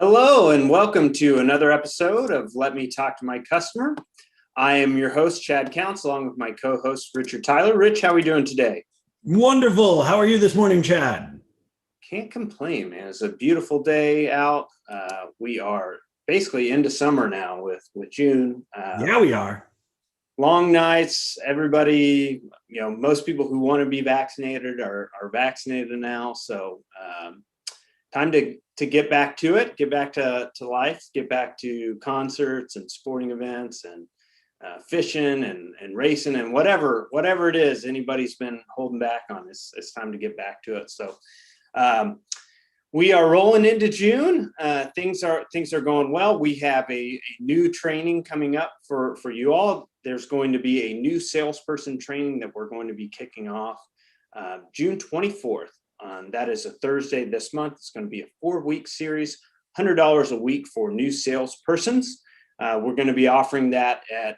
Hello and welcome to another episode of Let Me Talk to My Customer. I am your host, Chad Counts, along with my co-host, Richard Tyler. Rich, how are we doing today? Wonderful. How are you this morning, Chad? Can't complain, man. It's a beautiful day out. We are basically into summer now with June. Yeah, we are. Long nights. Everybody, most people who want to be vaccinated are vaccinated now. So time to get back to it, get back to life, get back to concerts and sporting events and fishing and racing and whatever it is anybody's been holding back on. It's time to get back to it. So we are rolling into June. Things are going well. We have a new training coming up for you all. There's going to be a new salesperson training that we're going to be kicking off June 24th. That is a Thursday this month. It's going to be a 4-week series, $100 a week for new salespersons. We're going to be offering that at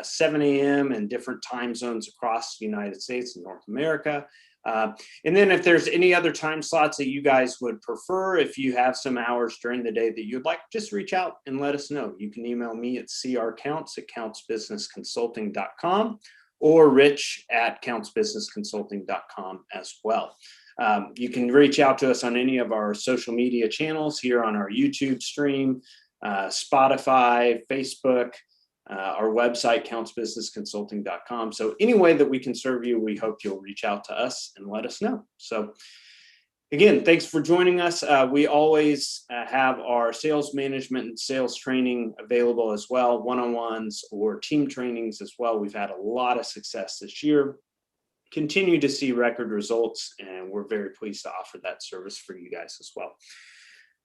7 a.m. in different time zones across the United States and North America. And then if there's any other time slots that you guys would prefer, if you have some hours during the day that you'd like, just reach out and let us know. You can email me at crcounts@countsbusinessconsulting.com or rich@countsbusinessconsulting.com as well. You can reach out to us on any of our social media channels here on our YouTube stream, Spotify, Facebook, our website, countsbusinessconsulting.com. So any way that we can serve you, we hope you'll reach out to us and let us know. So again, thanks for joining us. We always have our sales management and sales training available as well, one-on-ones or team trainings as well. We've had a lot of success this year. Continue to see record results, and we're very pleased to offer that service for you guys as well.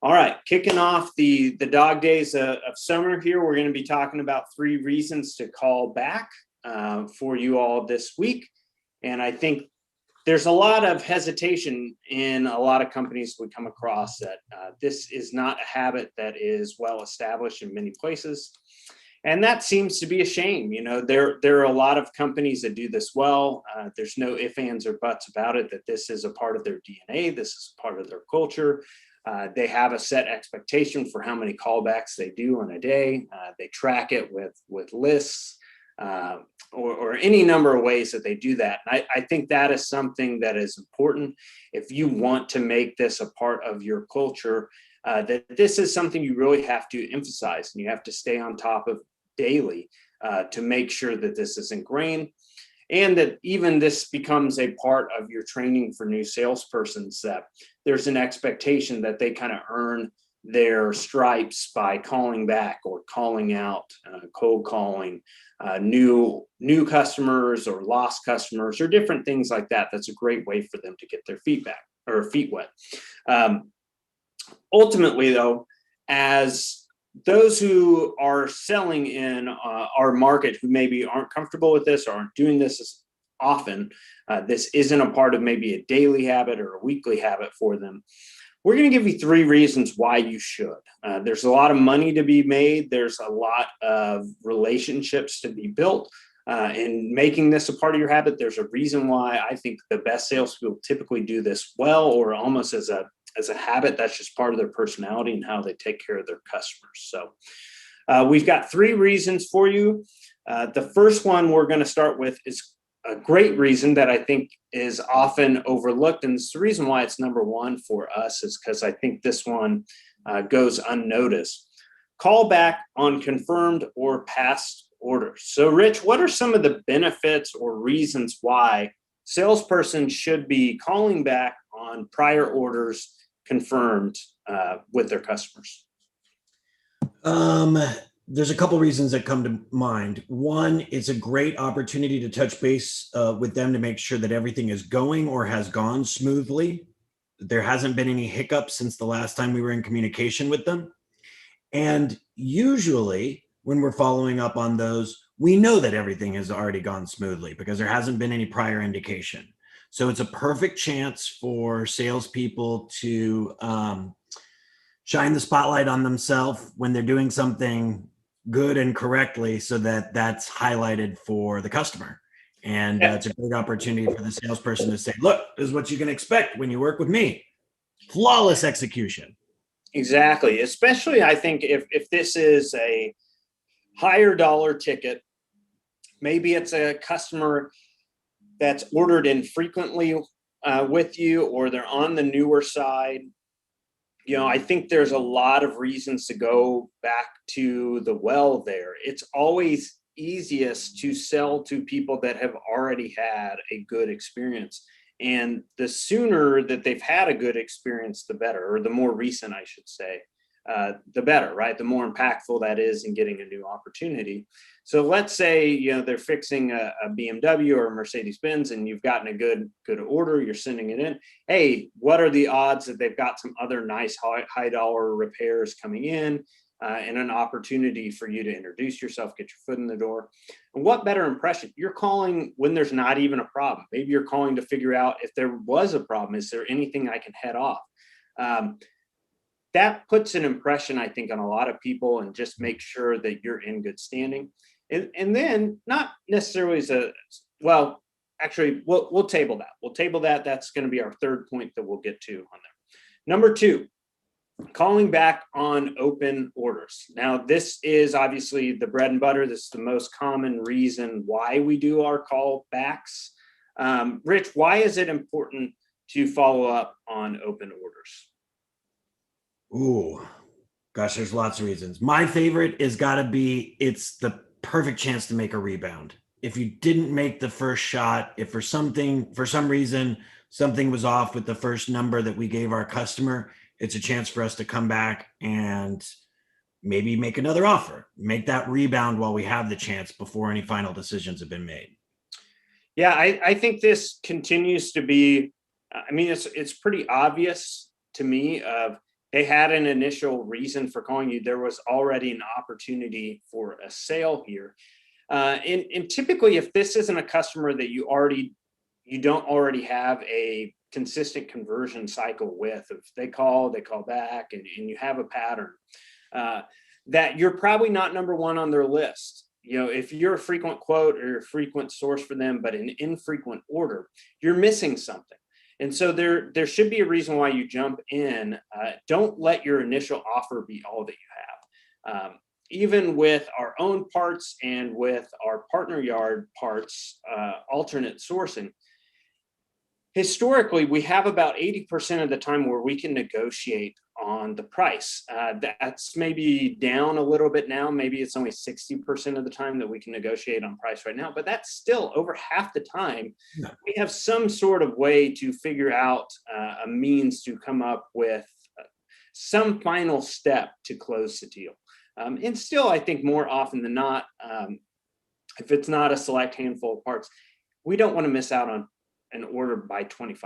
All right, kicking off the dog days of summer here, we're going to be talking about 3 reasons to call back for you all this week. And I think there's a lot of hesitation in a lot of companies we come across that this is not a habit that is well established in many places. And that seems to be a shame. There are a lot of companies that do this well. There's no ifs, ands, or buts about it, that this is a part of their DNA. This is part of their culture. They have a set expectation for how many callbacks they do in a day. They track it with lists or any number of ways that they do that. And I think that is something that is important. If you want to make this a part of your culture, that this is something you really have to emphasize and you have to stay on top of daily to make sure that this is ingrained, and that even this becomes a part of your training for new salespersons, that there's an expectation that they kind of earn their stripes by calling back or calling out, cold calling new customers or lost customers or different things like that. That's a great way for them to get their feet wet. Ultimately, though, as those who are selling in our market who maybe aren't comfortable with this or aren't doing this as often, this isn't a part of maybe a daily habit or a weekly habit for them. We're going to give you 3 reasons why you should. There's a lot of money to be made. There's a lot of relationships to be built. In making this a part of your habit, there's a reason why I think the best salespeople typically do this well, or almost as a habit. That's just part of their personality and how they take care of their customers. So we've got 3 reasons for you. The first one we're going to start with is a great reason that I think is often overlooked. And it's the reason why it's number 1 for us, is because I think this one goes unnoticed. Call back on confirmed or past orders. So Rich, what are some of the benefits or reasons why salespersons should be calling back on prior orders confirmed with their customers? There's a couple reasons that come to mind. One, it's a great opportunity to touch base with them to make sure that everything is going or has gone smoothly. There hasn't been any hiccups since the last time we were in communication with them. And usually when we're following up on those, we know that everything has already gone smoothly because there hasn't been any prior indication. So it's a perfect chance for salespeople to shine the spotlight on themselves when they're doing something good and correctly, so that that's highlighted for the customer. And it's a great opportunity for the salesperson to say, look, this is what you can expect when you work with me. Flawless execution. Exactly. Especially, I think if this is a higher dollar ticket, maybe it's a customer that's ordered infrequently with you, or they're on the newer side. I think there's a lot of reasons to go back to the well there. It's always easiest to sell to people that have already had a good experience. And the sooner that they've had a good experience, the better, or the more recent, I should say, the better, right? The more impactful that is in getting a new opportunity. So let's say, they're fixing a BMW or a Mercedes Benz, and you've gotten a good order, you're sending it in. Hey, what are the odds that they've got some other nice high dollar repairs coming in, and an opportunity for you to introduce yourself, get your foot in the door? And what better impression? You're calling when there's not even a problem. Maybe you're calling to figure out if there was a problem. Is there anything I can head off? That puts an impression, I think, on a lot of people, and just make sure that you're in good standing. And then, not necessarily well, actually, we'll table that. We'll table that. That's going to be our third point that we'll get to on there. Number 2, calling back on open orders. Now, this is obviously the bread and butter. This is the most common reason why we do our call backs. Rich, why is it important to follow up on open orders? Ooh, gosh, there's lots of reasons. My favorite is got to be it's the perfect chance to make a rebound. If you didn't make the first shot, if for some reason, something was off with the first number that we gave our customer, it's a chance for us to come back and maybe make another offer, make that rebound while we have the chance before any final decisions have been made. Yeah, I think this continues to be, it's pretty obvious to me of, they had an initial reason for calling you. There was already an opportunity for a sale here. And typically, if this isn't a customer that you don't already have a consistent conversion cycle with, if they call back, and you have a pattern, that you're probably not number one on their list. If you're a frequent quote or a frequent source for them, but an infrequent order, you're missing something. And so there should be a reason why you jump in. Don't let your initial offer be all that you have. Even with our own parts and with our partner yard parts, alternate sourcing, historically, we have about 80% of the time where we can negotiate on the price. That's maybe down a little bit now. Maybe it's only 60% of the time that we can negotiate on price right now, but that's still over half the time. Yeah. We have some sort of way to figure out a means to come up with some final step to close the deal. And still, I think more often than not, if it's not a select handful of parts, we don't want to miss out on an order by $25.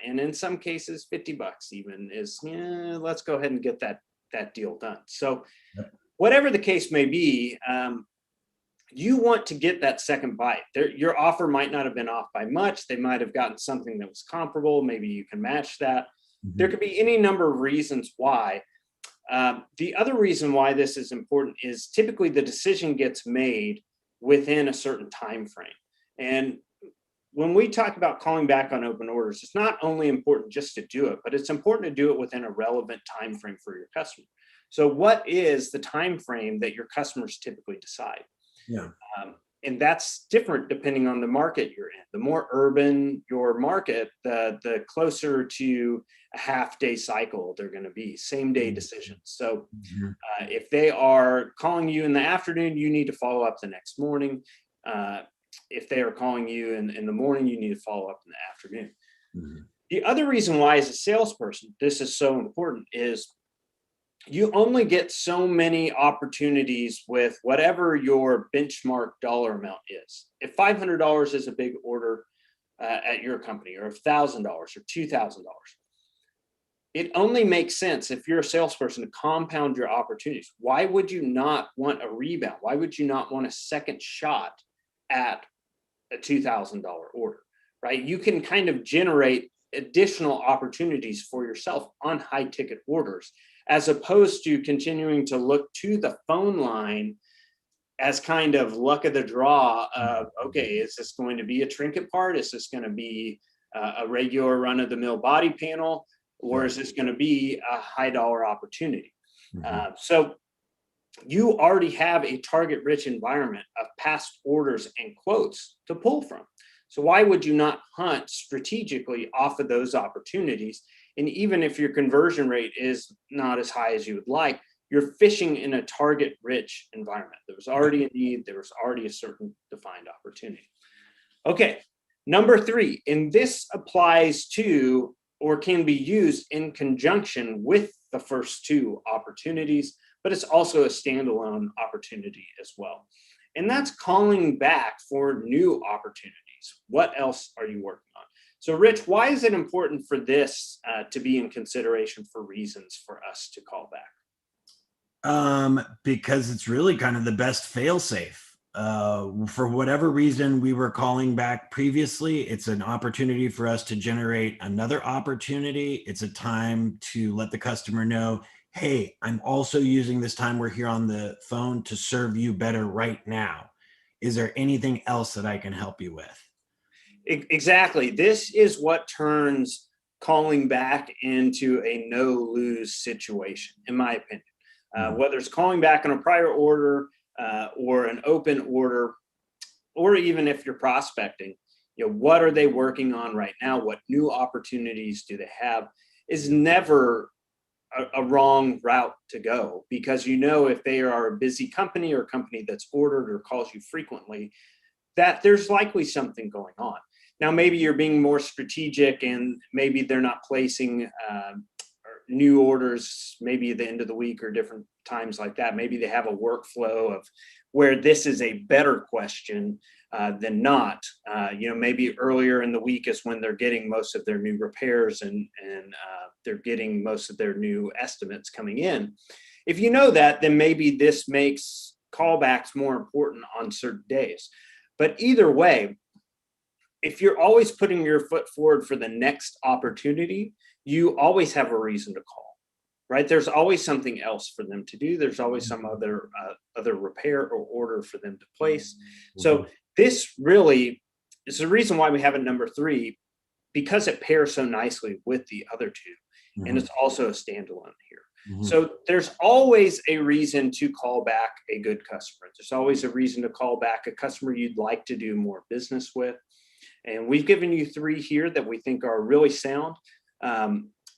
And in some cases, $50 even is, let's go ahead and get that deal done. So whatever the case may be, you want to get that second bite. Your offer might not have been off by much. They might have gotten something that was comparable. Maybe you can match that. Mm-hmm. There could be any number of reasons why. The other reason why this is important is typically the decision gets made within a certain time frame. And when we talk about calling back on open orders, it's not only important just to do it, but it's important to do it within a relevant time frame for your customer. So what is the time frame that your customers typically decide? Yeah. And that's different depending on the market you're in. The more urban your market, the closer to a half-day cycle they're going to be, same-day decisions. So if they are calling you in the afternoon, you need to follow up the next morning. If they are calling you in the morning, you need to follow up in the afternoon. Mm-hmm. The other reason why, as a salesperson, this is so important is you only get so many opportunities with whatever your benchmark dollar amount is. If $500 is a big order at your company, or $1,000 or $2,000, it only makes sense if you're a salesperson to compound your opportunities. Why would you not want a rebound? Why would you not want a second shot at a $2,000 order, right? You can kind of generate additional opportunities for yourself on high ticket orders, as opposed to continuing to look to the phone line as kind of luck of the draw of, okay, is this going to be a trinket part? Is this going to be a regular run of the mill body panel? or is this going to be a high dollar opportunity? Mhm. So you already have a target rich environment of past orders and quotes to pull from. So why would you not hunt strategically off of those opportunities? And even if your conversion rate is not as high as you would like, you're fishing in a target rich environment. There was already a need, there was already a certain defined opportunity. Okay, number 3, and this applies to or can be used in conjunction with the first 2 opportunities, but it's also a standalone opportunity as well. And that's calling back for new opportunities. What else are you working on? So, Rich, why is it important for this to be in consideration for reasons for us to call back? Because it's really kind of the best fail safe. For whatever reason we were calling back previously, it's an opportunity for us to generate another opportunity. It's a time to let the customer know, hey, I'm also using this time we're here on the phone to serve you better right now. Is there anything else that I can help you with? Exactly. This is what turns calling back into a no lose situation, in my opinion. Mhm. Whether it's calling back on a prior order or an open order, or even if you're prospecting, what are they working on right now? What new opportunities do they have? Is never a wrong route to go, because if they are a busy company or a company that's ordered or calls you frequently, that there's likely something going on. Now, maybe you're being more strategic and maybe they're not placing new orders, maybe at the end of the week or different times like that. Maybe they have a workflow of where this is a better question than not. Maybe earlier in the week is when they're getting most of their new repairs and they're getting most of their new estimates coming in. If you know that, then maybe this makes callbacks more important on certain days. But either way, if you're always putting your foot forward for the next opportunity, you always have a reason to call, right? There's always something else for them to do. There's always some other repair or order for them to place. So this really is the reason why we have a number 3, because it pairs so nicely with the other 2. And Mhm. it's also a standalone here. Mhm. So there's always a reason to call back a good customer. There's always a reason to call back a customer you'd like to do more business with. And we've given you 3 here that we think are really sound.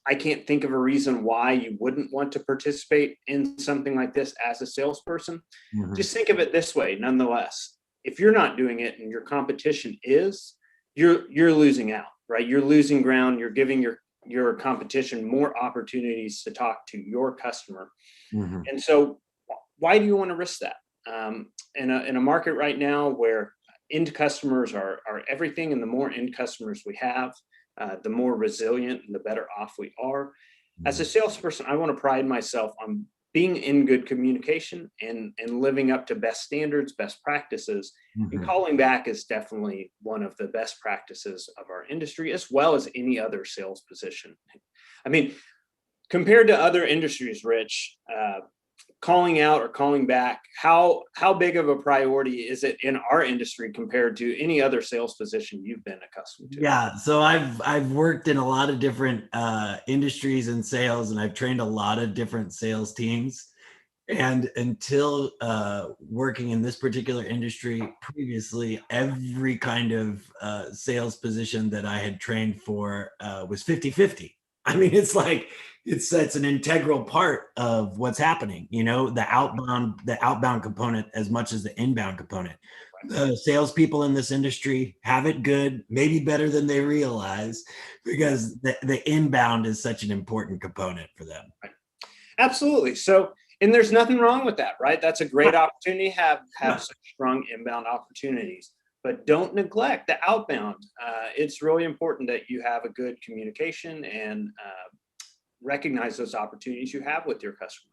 I can't think of a reason why you wouldn't want to participate in something like this as a salesperson. Mhm. Just think of it this way, nonetheless. If you're not doing it and your competition is, you're losing out, right? You're losing ground. You're giving your competition more opportunities to talk to your customer. Mhm. And so why do you want to risk that? In a market right now where end customers are everything, and the more end customers we have, the more resilient and the better off we are. As a Mhm. salesperson, I want to pride myself on being in good communication and living up to best standards, best practices. And Mhm. calling back is definitely one of the best practices of our industry, as well as any other sales position. I mean, compared to other industries, Rich, calling out or calling back, how big of a priority is it in our industry compared to any other sales position you've been accustomed to? Yeah, so I've worked in a lot of different industries and sales, and I've trained a lot of different sales teams. And until working in this particular industry previously, every kind of sales position that I had trained for was 50-50. I mean, it's like it's an integral part of what's happening, the outbound component as much as the inbound component. The salespeople in this industry have it good, maybe better than they realize, because the inbound is such an important component for them. Right. Absolutely. So, and there's nothing wrong with that, right? That's a great opportunity to have such strong inbound opportunities, but don't neglect the outbound. It's really important that you have a good communication and recognize those opportunities you have with your customer.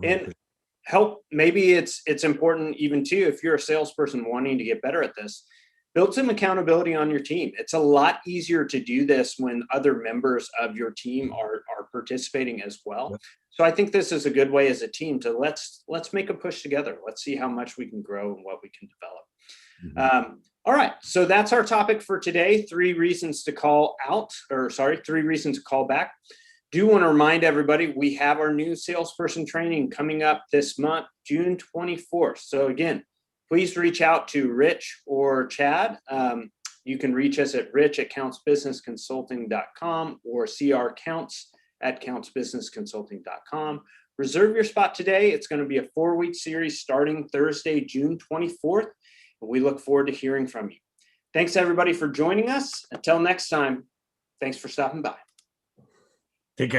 And 100%. help, maybe it's important even too, if you're a salesperson wanting to get better at this, build some accountability on your team. It's a lot easier to do this when other members of your team are participating as well. Yep. So I think this is a good way as a team to let's make a push together. Let's see how much we can grow and what we can develop. Mhm. All right, so that's our topic for today. 3 reasons to call out, or sorry, 3 reasons to call back. Do want to remind everybody, we have our new salesperson training coming up this month, June 24th. So again, please reach out to Rich or Chad. You can reach us at rich@countsbusinessconsulting.com or crcounts@countsbusinessconsulting.com. Reserve your spot today. It's going to be a 4-week series starting Thursday, June 24th. And we look forward to hearing from you. Thanks everybody for joining us. Until next time, thanks for stopping by.